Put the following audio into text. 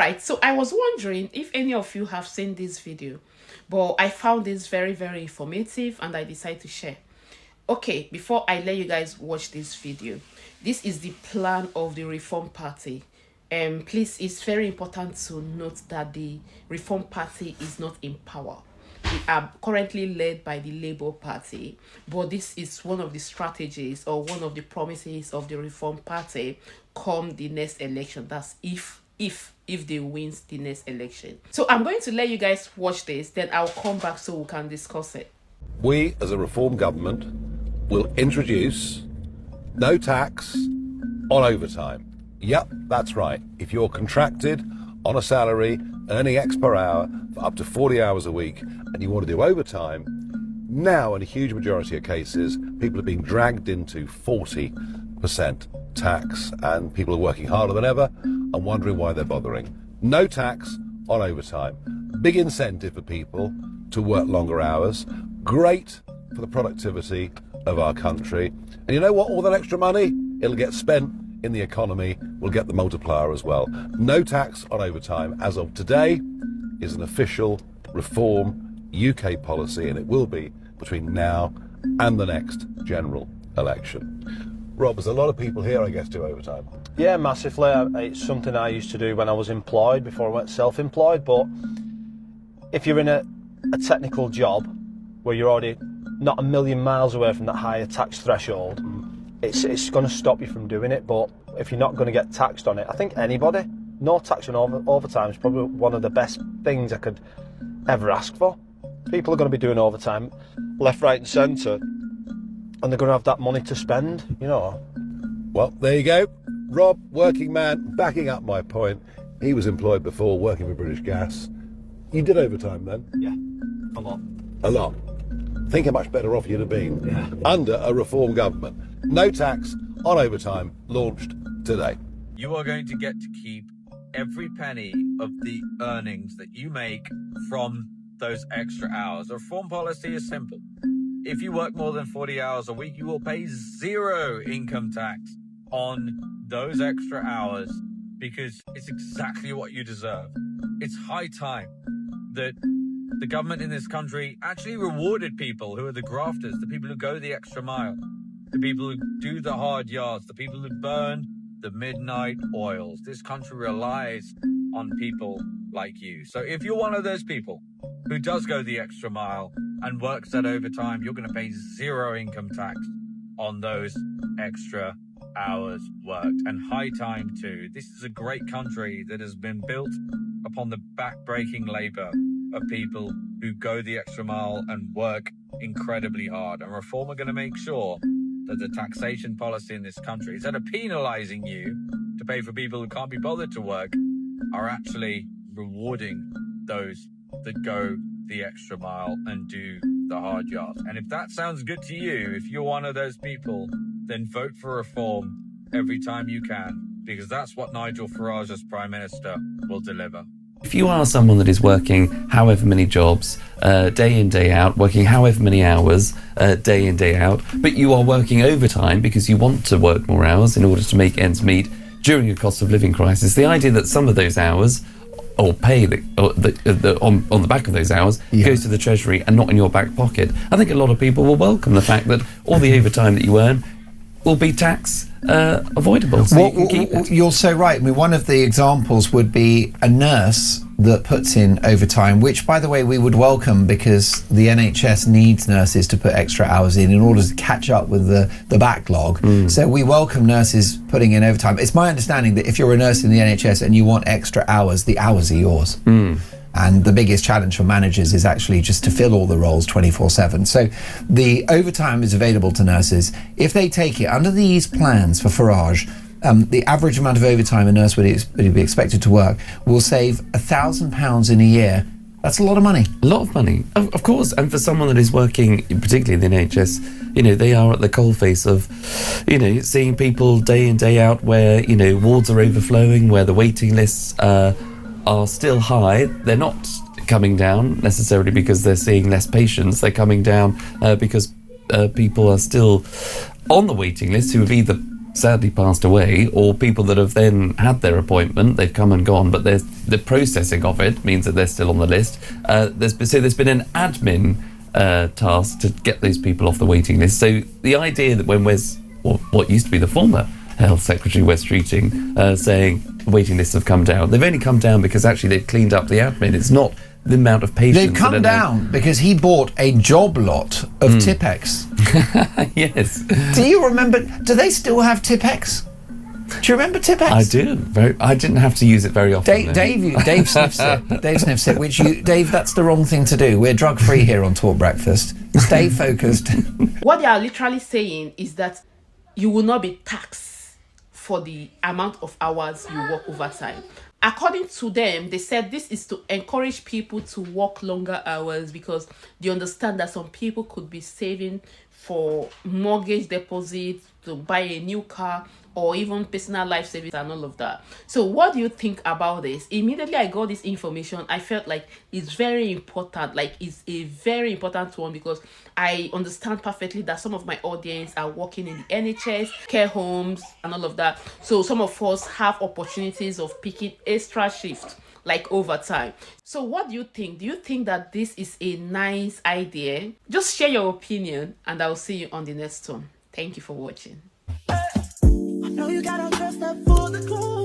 right, so I was wondering if any of you have seen this video, but I found this very, very informative and I decided to share. Okay, before I let you guys watch this video, this is the plan of the Reform Party. Please, it's very important to note that the Reform Party is not in power. We are currently led by the Labour Party, but this is one of the strategies or one of the promises of the Reform Party come the next election. That's if they win the next election. So I'm going to let you guys watch this, then I'll come back so we can discuss it. We, as a Reform government, will introduce no tax on overtime. Yep, that's right. If you're contracted on a salary, earning X per hour for up to 40 hours a week, and you want to do overtime, now in a huge majority of cases, people are being dragged into 40% tax, and people are working harder than ever and wondering why they're bothering. No tax on overtime. Big incentive for people to work longer hours. Great for the productivity of our country. And you know what? All that extra money, it'll get spent in the economy. We'll get the multiplier as well. No tax on overtime as of today is an official Reform UK policy, and it will be between now and the next general election. Rob, there's a lot of people here, I guess, do overtime. Yeah, massively. It's something I used to do when I was employed before I went self-employed, but if you're in a technical job where you're already not a million miles away from that higher tax threshold, it's going to stop you from doing it. But if you're not going to get taxed on it, I think anybody, no tax on overtime is probably one of the best things I could ever ask for. People are going to be doing overtime left, right and centre, and they're going to have that money to spend, you know. Well, there you go. Rob, working man, backing up my point. He was employed before, working for British Gas. You did overtime then? Yeah, a lot. A lot. Think how much better off you'd have been under a Reform government. No tax on overtime launched today. You are going to get to keep every penny of the earnings that you make from those extra hours. The Reform policy is simple. If you work more than 40 hours a week, you will pay zero income tax on those extra hours because it's exactly what you deserve. It's high time that the government in this country actually rewarded people who are the grafters, the people who go the extra mile, the people who do the hard yards, the people who burn the midnight oils. This country relies on people like you. So if you're one of those people who does go the extra mile and works that overtime, you're going to pay zero income tax on those extra hours worked. And high time too. This is a great country that has been built upon the back-breaking labour of people who go the extra mile and work incredibly hard. And Reform are going to make sure that the taxation policy in this country, instead of penalising you to pay for people who can't be bothered to work, are actually rewarding those that go the extra mile and do the hard yards. And if that sounds good to you, if you're one of those people, then vote for Reform every time you can, because that's what Nigel Farage as Prime Minister will deliver. If you are someone that is working however many jobs, day in, day out, working however many hours, day in, day out, but you are working overtime because you want to work more hours in order to make ends meet during a cost of living crisis, the idea that some of those hours or pay on the back of those hours goes to the Treasury and not in your back pocket. I think a lot of people will welcome the fact that all the overtime that you earn will be tax avoidable, so you can keep it. You're so right. I mean, one of the examples would be a nurse that puts in overtime, which, by the way, we would welcome because the NHS needs nurses to put extra hours in order to catch up with the backlog. So we welcome nurses putting in overtime. It's my understanding that if you're a nurse in the NHS and you want extra hours, the hours are yours. And the biggest challenge for managers is actually just to fill all the roles 24/7. So the overtime is available to nurses. If they take it under these plans for Farage, the average amount of overtime a nurse would be expected to work will save £1,000 in a year. That's a lot of money. A lot of money, of course. And for someone that is working, particularly in the NHS, you know, they are at the coalface of, you know, seeing people day in, day out where, you know, wards are overflowing, where the waiting lists are still high. They're not coming down necessarily because they're seeing less patients. They're coming down because people are still on the waiting list who have either sadly passed away, or people that have then had their appointment, they've come and gone, but there's the processing of it means that they're still on the list. There's been an admin task to get those people off the waiting list. So the idea that when what used to be the former Health Secretary Wes Streeting saying waiting lists have come down, they've only come down because actually they've cleaned up the admin. It's not the amount of patients. They've come down because he bought a job lot of Tipex. Yes. Do you remember? Do they still have Tipex? Do you remember Tipex? I do. I didn't have to use it very often. Dave sniffs it. Dave sniffs it. Dave, that's the wrong thing to do. We're drug free here on Talk Breakfast. Stay focused. What they are literally saying is that you will not be taxed for the amount of hours you work overtime. According to them, they said this is to encourage people to work longer hours because they understand that some people could be saving for mortgage deposits, to buy a new car, or even personal life savings and all of that. So what do you think about this? Immediately I got this information, I felt like it's very important. Like, it's a very important one because I understand perfectly that some of my audience are working in the NHS, care homes and all of that. So some of us have opportunities of picking extra shifts like overtime. So what do you think? Do you think that this is a nice idea? Just share your opinion and I'll see you on the next one. Thank you for watching. I know you got all dressed up for the club.